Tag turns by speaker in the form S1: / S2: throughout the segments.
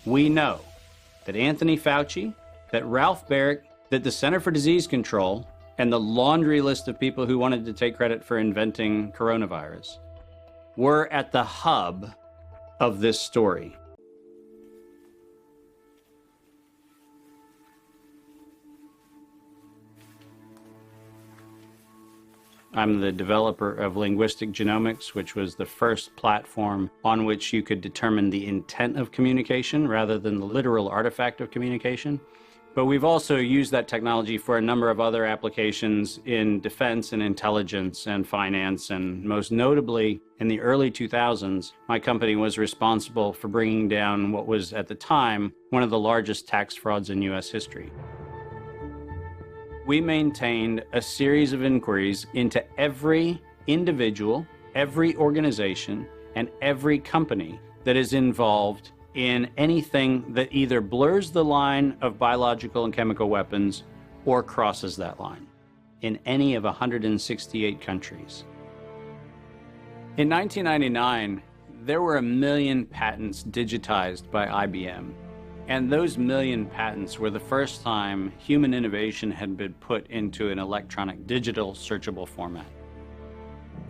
S1: We know that Anthony Fauci, that Ralph Baric, that the Center for Disease Control, and the laundry list of people who wanted to take credit for inventing coronavirus were at the hub of this story. I'm the developer of Linguistic Genomics, which was the first platform on which you could determine the intent of communication rather than the literal artifact of communication. But we've also used that technology for a number of other applications in defense and intelligence and finance, and most notably in the early 2000s, my company was responsible for bringing down what was at the time one of the largest tax frauds in US history. We maintained a series of inquiries into every individual, every organization, and every company that is involved in anything that either blurs the line of biological and chemical weapons or crosses that line in any of 168 countries. In 1999, there were 1 million patents digitized by IBM. And those 1 million patents were the first time human innovation had been put into an electronic digital searchable format.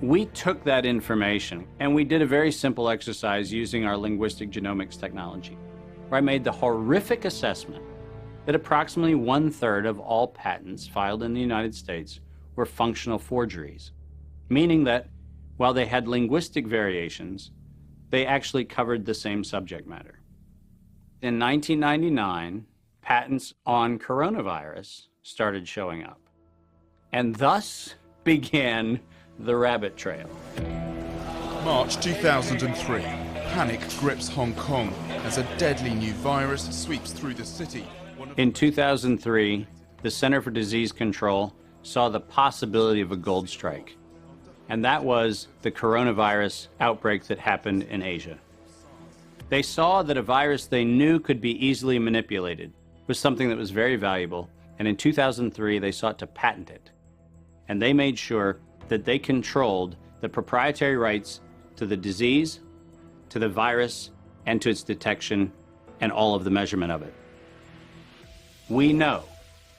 S1: We took that information and we did a very simple exercise using our linguistic genomics technology, where I made the horrific assessment that approximately 1/3 of all patents filed in the United States were functional forgeries, meaning that while they had linguistic variations, they actually covered the same subject matter. In 1999, patents on coronavirus started showing up, and thus began the rabbit trail.
S2: March 2003, panic grips Hong Kong as a deadly new virus sweeps through the city.
S1: In 2003, the Center for Disease Control saw the possibility of a gold strike, and that was the coronavirus outbreak that happened in Asia. They saw that a virus they knew could be easily manipulated was something that was very valuable, and in 2003 they sought to patent it. And they made sure that they controlled the proprietary rights to the disease, to the virus, and to its detection, and all of the measurement of it. We know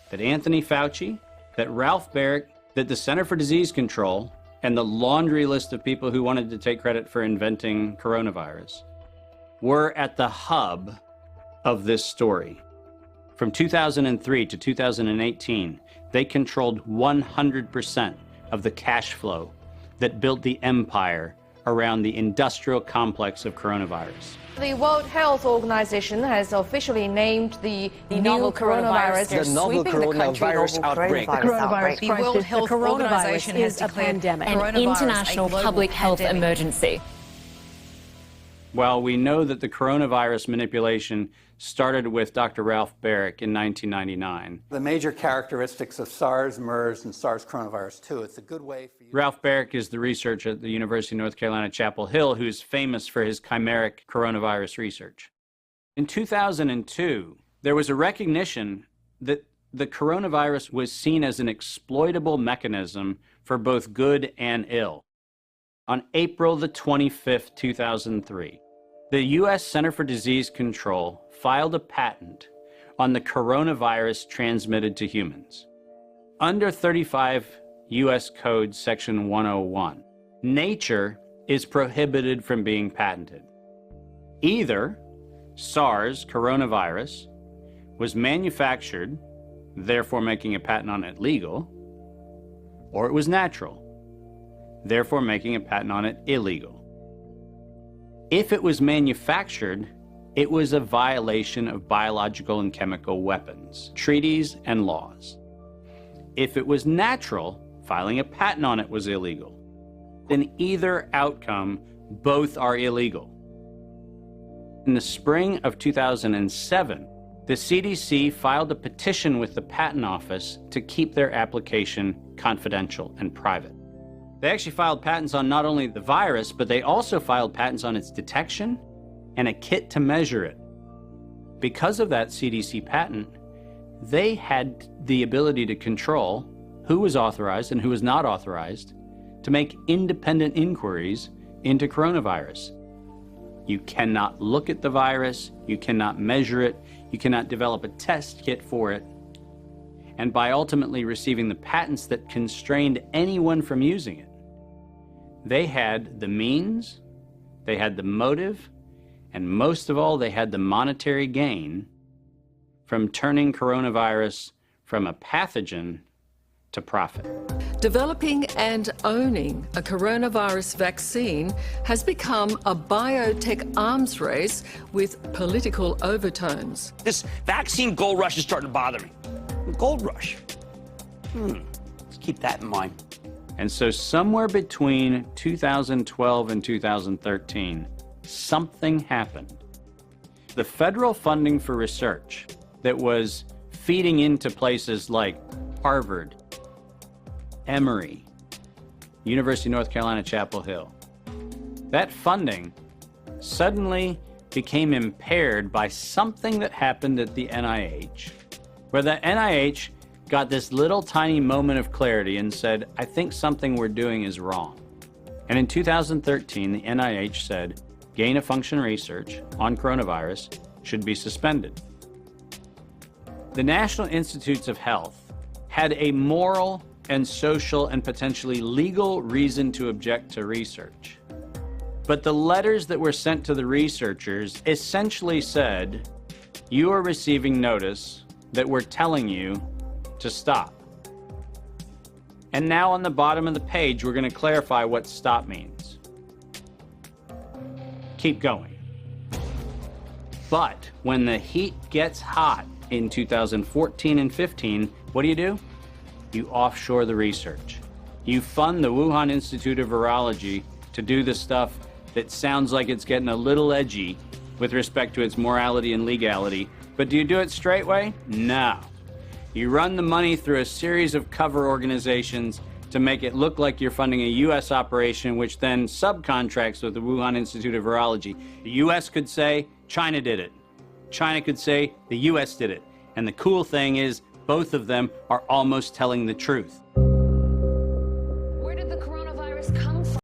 S1: that Anthony Fauci, that Ralph Baric, that the Center for Disease Control, and the laundry list of people who wanted to take credit for inventing coronavirus were at the hub of this story. From 2003 to 2018, they controlled 100% of the cash flow that built the empire around the industrial complex of coronavirus.
S3: The World Health Organization has officially named the novel coronavirus
S4: the novel coronavirus outbreak.
S3: The World Health Organization has declared
S5: an international public health emergency.
S1: Well, we know that the coronavirus manipulation started with Dr. Ralph Baric in 1999.
S6: The major characteristics of SARS, MERS, and SARS coronavirus 2, it's a good way for you...
S1: Ralph Baric is the researcher at the University of North Carolina, Chapel Hill, who's famous for his chimeric coronavirus research. In 2002, there was a recognition that the coronavirus was seen as an exploitable mechanism for both good and ill. On April the 25th, 2003, the U.S. Center for Disease Control filed a patent on the coronavirus transmitted to humans. Under 35 U.S. Code Section 101, nature is prohibited from being patented. Either SARS coronavirus was manufactured, therefore making a patent on it legal, or it was natural, therefore making a patent on it illegal. If it was manufactured, it was a violation of biological and chemical weapons, treaties, and laws. If it was natural, filing a patent on it was illegal. In either outcome, both are illegal. In the spring of 2007, the CDC filed a petition with the Patent Office to keep their application confidential and private. They actually filed patents on not only the virus, but they also filed patents on its detection and a kit to measure it. Because of that CDC patent, they had the ability to control who was authorized and who was not authorized to make independent inquiries into coronavirus. You cannot look at the virus, you cannot measure it, you cannot develop a test kit for it. And by ultimately receiving the patents that constrained anyone from using it, they had the means, they had the motive, and most of all, they had the monetary gain from turning coronavirus from a pathogen to profit.
S7: Developing and owning a coronavirus vaccine has become a biotech arms race with political overtones.
S4: This vaccine gold rush is starting to bother me. Gold rush. Let's keep that in mind.
S1: And so somewhere between 2012 and 2013, something happened. The federal funding for research that was feeding into places like Harvard, Emory, University of North Carolina, Chapel Hill, that funding suddenly became impaired by something that happened at the NIH, where the NIH got this little tiny moment of clarity and said, I think something we're doing is wrong. And in 2013, the NIH said, gain-of-function research on coronavirus should be suspended. The National Institutes of Health had a moral and social and potentially legal reason to object to research. But the letters that were sent to the researchers essentially said, you are receiving notice that we're telling you to stop. And now on the bottom of the page, we're going to clarify what stop means. Keep going. But when the heat gets hot in 2014 and 15, what do? You offshore the research. You fund the Wuhan Institute of Virology to do the stuff that sounds like it's getting a little edgy with respect to its morality and legality. But do you do it straight way? No. You run the money through a series of cover organizations to make it look like you're funding a U.S. operation, which then subcontracts with the Wuhan Institute of Virology. The U.S. could say, China did it. China could say, the U.S. did it. And the cool thing is, both of them are almost telling the truth.